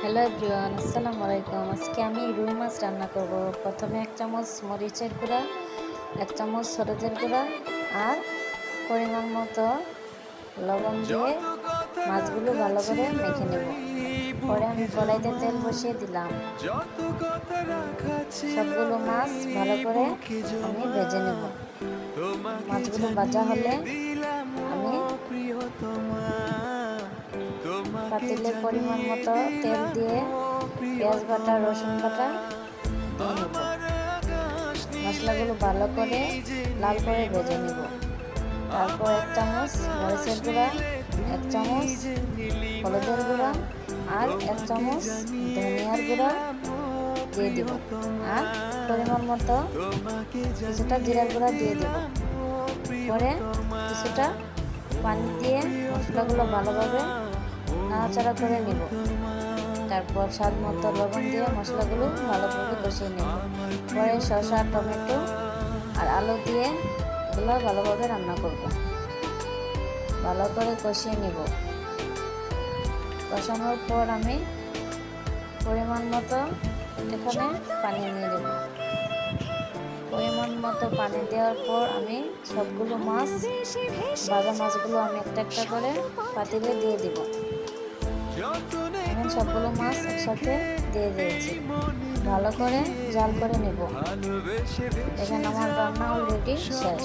Hello everyone, আসসালামু আলাইকুম। আজকে আমি রুই মাছ রান্না করব। প্রথমে 1 চামচ মরিচের গুঁড়া, 1 চামচ হলুদের গুঁড়া আর পরিমাণ মতো লবণ দিয়ে মাছগুলো ভালো করে মেখে নেব। পরে আমি কড়াইতে তেল বসিয়ে দিলাম। সবগুলো মাছ ভালো করে আমি ভেজে নেব। মাছগুলো ভাজা হলে আমি পাতিলে পরিমাণ মতো তেল দিয়ে পেঁয়াজ বাটা, রসুন বাটা দিয়ে নেব। মশলাগুলো ভালো করে লাল করে ভেজে নেব। তারপর 1 চামচ মরিচের গুঁড়া, 1 চামচ হলুদের গুঁড়া আর 1 চামচ ধনিয়ার গুঁড়া দিয়ে দিব। আর পরিমাণ মতো কিছুটা জিরার গুঁড়া দিয়ে দিব। পরে কিছুটা পানি দিয়ে মশলাগুলো ভালোভাবে নাড়াচাড়া করে নেব। তারপর স্বাদ মতো লবণ দিয়ে মশলাগুলো ভালোভাবে কষিয়ে নেব। পরে শসা, টমেটো আর আলু দিয়ে এগুলো ভালোভাবে রান্না করব। ভালো করে কষিয়ে নেব। কষানোর পর আমি পরিমাণ মতো এখানে পানি নিয়ে দেব। পরিমাণ মতো পানি দেওয়ার পর আমি সবগুলো মাছ, ভাজা মাছগুলো আমি একটা একটা করে পাতিলে দিয়ে দিব। এখন সবগুলো মাছ একসাথে দিয়ে দিয়েছি। ভালো করে জাল করে নেব। এখন আমার রান্না অলরেডি শেষ।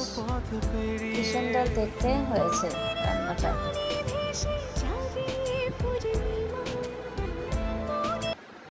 কি সুন্দর দেখতে হয়েছে রান্নাটা।